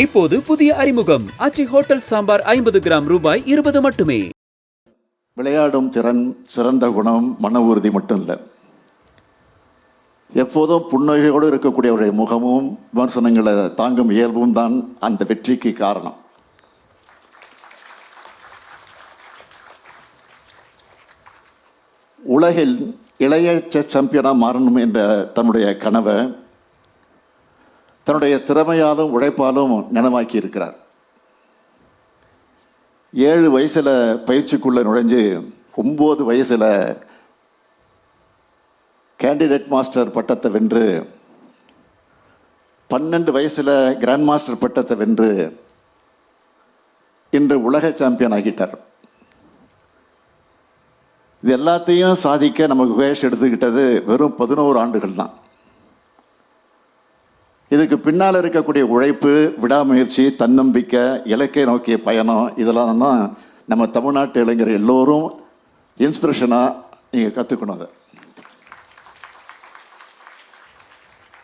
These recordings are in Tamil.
இப்போது புதிய அறிமுகம் ஆச்சி ஹோட்டல் சாம்பார் 50 கிராம் ரூபாய் 20 மட்டுமே. விளையாடும் திறன், சிறந்த குணம், மன உறுதி மட்டும் இல்லை, எப்போதும் புன்னகையோடு இருக்கக்கூடியவருடைய முகமும் விமர்சனங்களை தாங்கும் இயல்பும் தான் அந்த வெற்றிக்கு காரணம். உலகில் இளைய செஸ் சாம்பியனாக மாறணும் என்ற தன்னுடைய கனவை தன்னுடைய திறமையாலும் உழைப்பாலும் நனவாக்கி இருக்கிறார். 7 வயசில் பயிற்சிக்குள்ளே நுழைஞ்சு 9 வயசில் கேண்டிடேட் மாஸ்டர் பட்டத்தை வென்று 12 வயசில் கிராண்ட் மாஸ்டர் பட்டத்தை வென்று இன்று உலக சாம்பியன் ஆகிட்டார். இது எல்லாத்தையும் சாதிக்க நம்ம குகேஷ் எடுத்துக்கிட்டது வெறும் 11 ஆண்டுகள் தான். இதுக்கு பின்னால் இருக்கக்கூடிய உழைப்பு, விடாமுயற்சி, தன்னம்பிக்கை, இலக்கை நோக்கிய பயணம், இதெல்லாம் தான் நம்ம தமிழ்நாட்டு இளைஞர் எல்லோரும் இன்ஸ்பிரேஷனாக நீங்கள் கற்றுக்கணும்.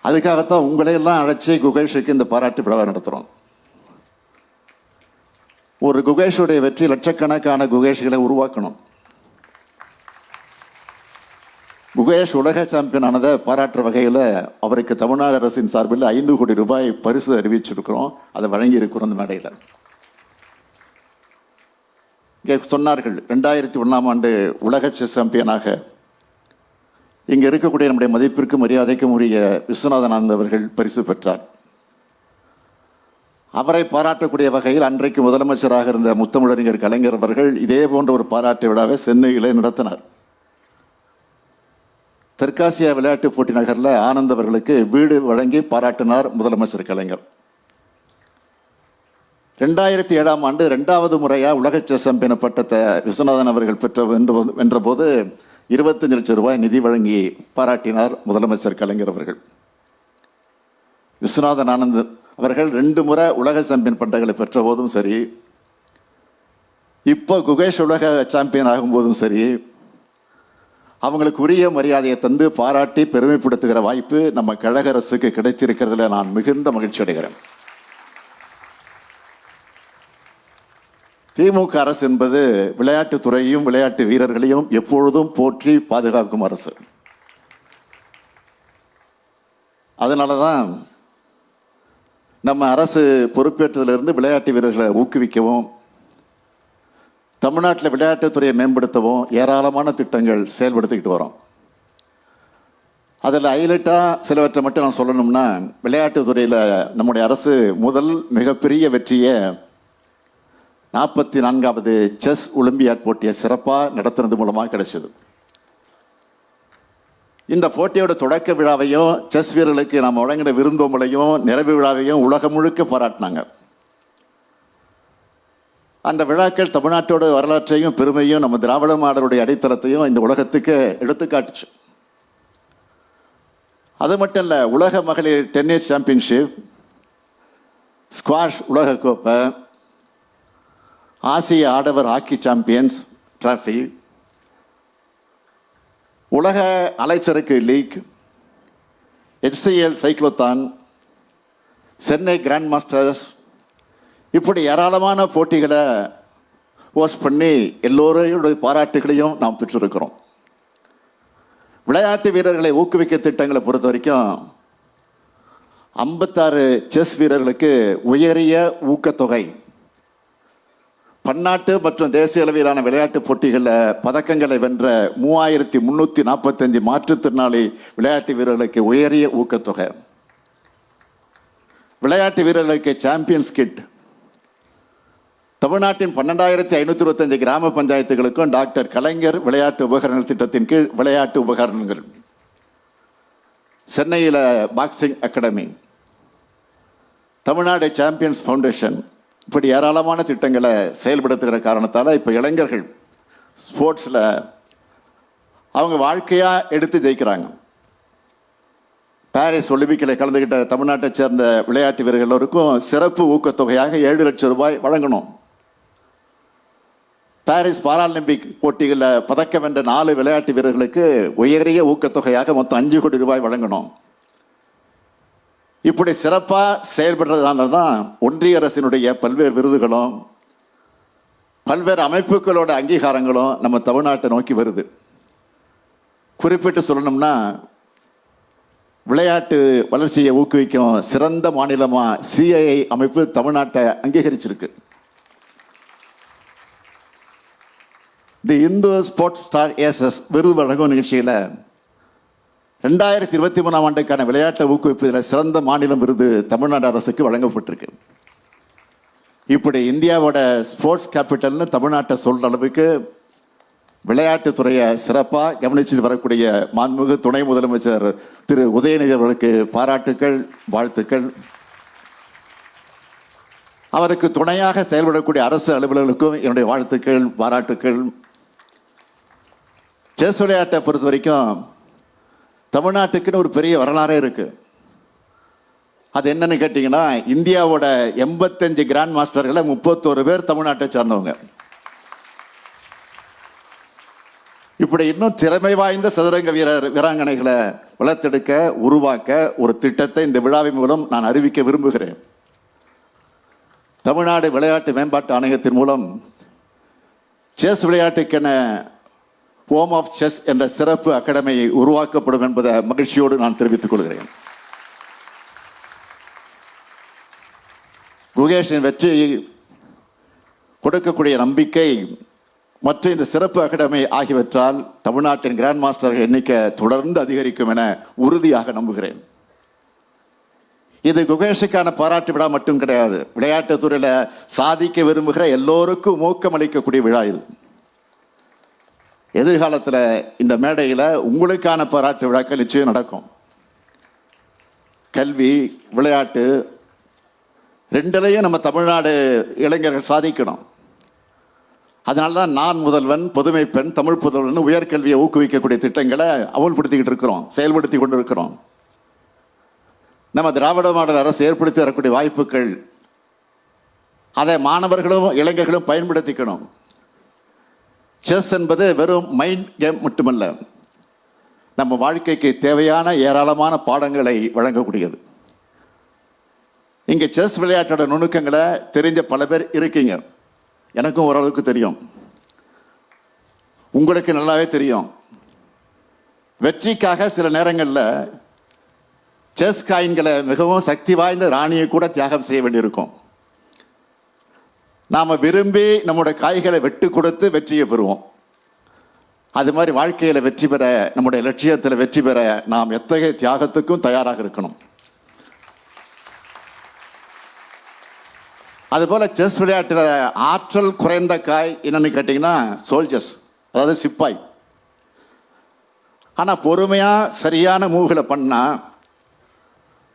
அதுக்காகத்தான் உங்களையெல்லாம் அழைச்சி குகேஷுக்கு இந்த பாராட்டு விழாவை நடத்துகிறோம். ஒரு குகேஷுடைய வெற்றி லட்சக்கணக்கான குகேஷ்களை உருவாக்கணும். குகேஷ் உலக சாம்பியன் ஆனதை பாராட்டுற வகையில் அவருக்கு தமிழ்நாடு அரசின் சார்பில் 5 கோடி ரூபாய் பரிசு அறிவிச்சிருக்கிறோம். அதை வழங்கி இருக்கிறோம். அந்த மேடையில் இங்கே சொன்னார்கள், 2001ஆம் ஆண்டு உலக செஸ் சாம்பியனாக இங்கே இருக்கக்கூடிய நம்முடைய மதிப்பிற்கும் மரியாதைக்கும் உரிய விஸ்வநாதன் ஆனந்த் அவர்கள் பரிசு பெற்றார். அவரை பாராட்டக்கூடிய வகையில் அன்றைக்கு முதலமைச்சராக இருந்த முத்தமிழறிஞர் கலைஞர் அவர்கள் இதே போன்ற ஒரு பாராட்டு விழாவை சென்னையில் நடத்தினார். தெற்காசியா விளையாட்டு போட்டி நகரில் ஆனந்த் அவர்களுக்கு வீடு வழங்கி பாராட்டினார் முதலமைச்சர் கலைஞர். 2007ஆம் ஆண்டு 2வது முறையாக உலக செஸ் சாம்பியன் பட்டத்தை விஸ்வநாதன் அவர்கள் வென்றபோது 25 லட்சம் ரூபாய் நிதி வழங்கி பாராட்டினார் முதலமைச்சர் கலைஞர் அவர்கள். விஸ்வநாதன் ஆனந்த் அவர்கள் 2 முறை உலக சாம்பியன் பட்டங்களை பெற்ற போதும் சரி, இப்போ குகேஷ் உலக சாம்பியன் ஆகும்போதும் சரி, அவங்களுக்கு உரிய மரியாதையை தந்து பாராட்டி பெருமைப்படுத்துகிற வாய்ப்பு நம்ம கழக அரசுக்கு கிடைச்சிருக்கிறதுல நான் மிகுந்த மகிழ்ச்சி அடைகிறேன். திமுக அரசு என்பது விளையாட்டுத்துறையும் விளையாட்டு வீரர்களையும் எப்பொழுதும் போற்றி பாதுகாக்கும் அரசு. அதனால தான் நம்ம அரசு பொறுப்பேற்றதிலிருந்து விளையாட்டு வீரர்களை ஊக்குவிக்கவும், தமிழ்நாட்டில் விளையாட்டுத்துறையை மேம்படுத்தவும் ஏராளமான திட்டங்கள் செயல்படுத்திக்கிட்டு வரோம். அதில் ஹைலைட்டாக சிலவற்றை மட்டும் நான் சொல்லணும்னா, விளையாட்டுத்துறையில் நம்முடைய அரசு முதல் மிகப்பெரிய வெற்றியை 44வது செஸ் ஒலிம்பியாட் போட்டியை சிறப்பாக நடத்துறது மூலமாக கிடைச்சது. இந்த போட்டியோட தொடக்க விழாவையும் செஸ் வீரர்களுக்கு நாம் வழங்கின விருந்தோம்பலையும் நிறைவு விழாவையும் உலகம் முழுக்க பாராட்டினாங்க. அந்த விழாக்கள் தமிழ்நாட்டோட வரலாற்றையும் பெருமையும் நம்ம திராவிட மாடலுடைய அடித்தளத்தையும் இந்த உலகத்துக்கு எடுத்துக்காட்டுச்சு. அது மட்டும் இல்லை, உலக மகளிர் டென்னிஸ் சாம்பியன்ஷிப், ஸ்குவாஷ் உலக கோப்பை, ஆசிய ஆடவர் ஹாக்கி சாம்பியன்ஸ் டிராஃபி, உலக அலைச்சறுக்கு league, HCL cyclothon, Chennai grand masters, இப்படி ஏராளமான போட்டிகளை ஹோஸ்ட் பண்ணி எல்லோருடைய பாராட்டுகளையும் நாம் பெற்றிருக்கிறோம். விளையாட்டு வீரர்களை ஊக்குவிக்க திட்டங்களை பொறுத்த வரைக்கும் 56 செஸ் வீரர்களுக்கு உயரிய ஊக்கத்தொகை, பன்னாட்டு மற்றும் தேசிய அளவிலான விளையாட்டு போட்டிகளில் பதக்கங்களை வென்ற 3345 மாற்றுத்திறனாளி விளையாட்டு வீரர்களுக்கு உயரிய ஊக்கத்தொகை, விளையாட்டு வீரர்களுக்கு சாம்பியன்ஸ் கிட், தமிழ்நாட்டின் 12525 கிராம பஞ்சாயத்துகளுக்கும் டாக்டர் கலைஞர் விளையாட்டு உபகரணங்கள் திட்டத்தின் கீழ் விளையாட்டு உபகரணங்கள், சென்னையில் boxing academy, Tamil Nadu champions foundation, இப்படி ஏராளமான திட்டங்களை செயல்படுத்துகிற காரணத்தால் இப்போ இளைஞர்கள் ஸ்போர்ட்ஸில் அவங்க வாழ்க்கையாக எடுத்து ஜெயிக்கிறாங்க. பாரிஸ் ஒலிம்பிக்கில் கலந்துக்கிட்ட தமிழ்நாட்டை சேர்ந்த விளையாட்டு வீரர்கள் எல்லோருக்கும் சிறப்பு ஊக்கத்தொகையாக 7 லட்சம் ரூபாய் வழங்கணும். பாரிஸ் பாராலிம்பிக் போட்டிகளில் பதக்கம் வென்ற 4 விளையாட்டு வீரர்களுக்கு உயரிய ஊக்கத்தொகையாக மொத்தம் 5 கோடி ரூபாய் வழங்கணும். இப்படி சிறப்பாக செயல்படுறதுனால தான் ஒன்றிய அரசினுடைய பல்வேறு விருதுகளும் பல்வேறு அமைப்புகளோட அங்கீகாரங்களும் நம்ம தமிழ்நாட்டை நோக்கி வருது. குறிப்பிட்டு சொல்லணும்னா, விளையாட்டு வளர்ச்சியை ஊக்குவிக்கும் சிறந்த மாநிலமாக CII அமைப்பு தமிழ்நாட்டை அங்கீகரிச்சிருக்கு. தி இந்து ஸ்போர்ட்ஸ் ஸ்டார் ஏசஸ் விருது வழங்கும் நிகழ்ச்சியில் 2023 ஆண்டுக்கான விளையாட்டை ஊக்குவிப்பதில் சிறந்த மாநிலம் விருது தமிழ்நாடு அரசுக்கு வழங்கப்பட்டிருக்கு. இப்படி இந்தியாவோட ஸ்போர்ட்ஸ் கேபிட்டல்னு தமிழ்நாட்டை சொல்கிற அளவுக்கு விளையாட்டுத்துறையை சிறப்பாக கவனித்து வரக்கூடிய மாண்புமிகு துணை முதலமைச்சர் திரு உதயநிதி அவர்களுக்கு பாராட்டுக்கள், வாழ்த்துக்கள். அவருக்கு துணையாக செயல்படக்கூடிய அரசு அலுவலர்களுக்கும் என்னுடைய வாழ்த்துக்கள், பாராட்டுக்கள். செஸ் விளையாட்டை பொறுத்த வரைக்கும் தமிழ்நாட்டுக்குன்னு ஒரு பெரிய வரலாறே இருக்கு. அது என்னன்னு கேட்டிங்கன்னா, இந்தியாவோட 85 கிராண்ட் மாஸ்டர்களை 31 பேர் தமிழ்நாட்டை சார்ந்தவங்க. இப்படி இன்னும் திறமை வாய்ந்த சதுரங்க வீராங்கனைகளை வளர்த்தெடுக்க, உருவாக்க ஒரு திட்டத்தை இந்த விழாவின் மூலம் நான் அறிவிக்க விரும்புகிறேன். தமிழ்நாடு விளையாட்டு மேம்பாட்டு ஆணையத்தின் மூலம் செஸ் விளையாட்டுக்கென ஹோம் ஆஃப் செஸ் என்ற சிறப்பு அகாடமி உருவாக்கப்படும் என்பதை மகிழ்ச்சியோடு நான் தெரிவித்துக் கொள்கிறேன். குகேஷின் வெற்றி கொடுக்கக்கூடிய நம்பிக்கை மற்றும் இந்த சிறப்பு அகாடமி ஆகியவற்றால் தமிழ்நாட்டின் கிராண்ட் மாஸ்டர்கள் எண்ணிக்கை தொடர்ந்து அதிகரிக்கும் என உறுதியாக நம்புகிறேன். இது குகேஷுக்கான பாராட்டு விழா மட்டும் கிடையாது. விளையாட்டுத் துறையில் சாதிக்க விரும்புகிற எல்லோருக்கும் ஊக்கமளிக்கக்கூடிய விழா இது. எதிர்காலத்தில் இந்த மேடையில் உங்களுக்கான பாராட்டு விழாக்கள் நிச்சயம் நடக்கும். கல்வி, விளையாட்டு ரெண்டுலையும் நம்ம தமிழ்நாடு இளைஞர்கள் சாதிக்கணும். அதனால தான் நான் முதல்வன், புதுமை பெண், தமிழ் புதல்வன் உயர்கல்வியை ஊக்குவிக்கக்கூடிய திட்டங்களை அமல்படுத்திக்கிட்டு இருக்கிறோம், செயல்படுத்தி கொண்டு இருக்கிறோம். நம்ம திராவிட மாடல் அரசு ஏற்படுத்தி வரக்கூடிய வாய்ப்புகள், அதை மாணவர்களும் இளைஞர்களும் பயன்படுத்திக்கணும். செஸ் என்பது வெறும் மைண்ட் கேம் மட்டுமல்ல, நம்ம வாழ்க்கைக்கு தேவையான ஏராளமான பாடங்களை வழங்கக்கூடியது. இங்கே செஸ் விளையாட்டோட நுணுக்கங்களை தெரிஞ்ச பல பேர் இருக்கீங்க. எனக்கும் ஓரளவுக்கு தெரியும், உங்களுக்கு நல்லாவே தெரியும். வெற்றிக்காக சில நேரங்களில் செஸ் காயின்களை மிகவும் சக்தி வாய்ந்த ராணியை கூட தியாகம் செய்ய வேண்டியிருக்கும். நாம் விரும்பி நம்முடைய காய்களை வெட்டு கொடுத்து வெற்றியை பெறுவோம். அது மாதிரி வாழ்க்கையில் வெற்றி பெற, நம்முடைய லட்சியத்தில் வெற்றி பெற நாம் எத்தகைய தியாகத்துக்கும் தயாராக இருக்கணும். அதுபோல் செஸ் விளையாட்டில் ஆற்றல் குறைந்த காய் என்னன்னு கேட்டிங்கன்னா சோல்ஜர்ஸ், அதாவது சிப்பாய். ஆனால் பொறுமையாக சரியான மூவ்களை பண்ணால்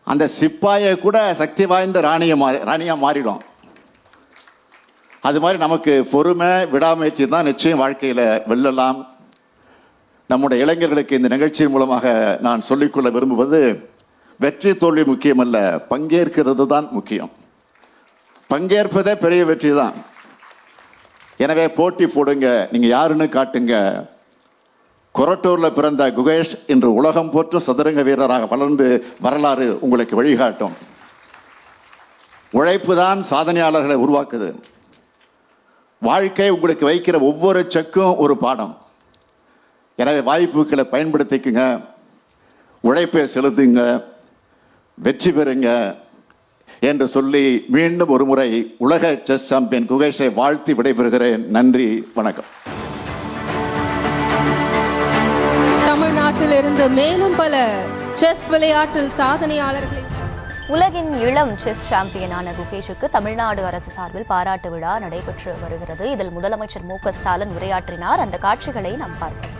அந்த சிப்பாயை கூட சக்தி வாய்ந்த ராணியாக மாறிடும். அது மாதிரி நமக்கு பொறுமை, விடாமுயற்சி தான் நிச்சயம் வாழ்க்கையில் வெல்லலாம். நம்முடைய இளைஞர்களுக்கு இந்த நிகழ்ச்சியின் மூலமாக நான் சொல்லிக்கொள்ள விரும்புவது, வெற்றி தோல்வி முக்கியமல்ல, பங்கேற்கிறது தான் முக்கியம். பங்கேற்பதே பெரிய வெற்றி தான். எனவே போட்டி போடுங்க, நீங்கள் யாருன்னு காட்டுங்க. கொரட்டூரில் பிறந்த குகேஷ் இன்று உலகம் போற்றும் சதுரங்க வீரராக வளர்ந்து வரலாறு உங்களுக்கு வழிகாட்டும். உழைப்பு தான் சாதனையாளர்களை உருவாக்குது. வாழ்க்கை உங்களுக்கு வைக்கிற ஒவ்வொரு செக்கும் ஒரு பாடம். எனவே வாய்ப்புகளை பயன்படுத்திக்குங்க, உழைப்பை செலுத்துங்க, வெற்றி பெறுங்க என்று சொல்லி மீண்டும் ஒரு முறை உலக செஸ் சாம்பியன் குகேஷை வாழ்த்தி விடைபெறுகிறேன். நன்றி, வணக்கம். தமிழ்நாட்டிலிருந்து மேலும் பல செஸ் விளையாட்டில் சாதனையாளர்களை. உலகின் இளம் செஸ் சாம்பியனான குகேஷுக்கு தமிழ்நாடு அரசு சார்பில் பாராட்டு விழா நடைபெற்று வருகிறது. இதில் முதலமைச்சர் மு.க. ஸ்டாலின் உரையாற்றினார். அந்த காட்சிகளை நாம் பார்ப்போம்.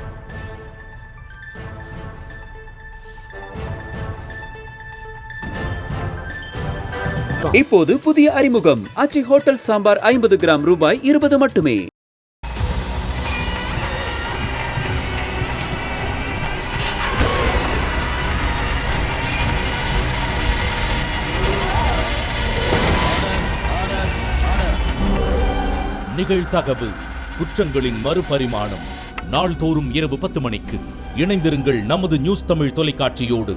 இப்போது புதிய அறிமுகம் ஆச்சி ஹோட்டல் சாம்பார் 50 கிராம் ரூபாய் 20 மட்டுமே. நிகழ்தகவு குற்றங்களின் மறுபரிமாணம். நாள்தோறும் இரவு 10 மணிக்கு இணைந்திருங்கள் நமது நியூஸ் தமிழ் தொலைக்காட்சியோடு.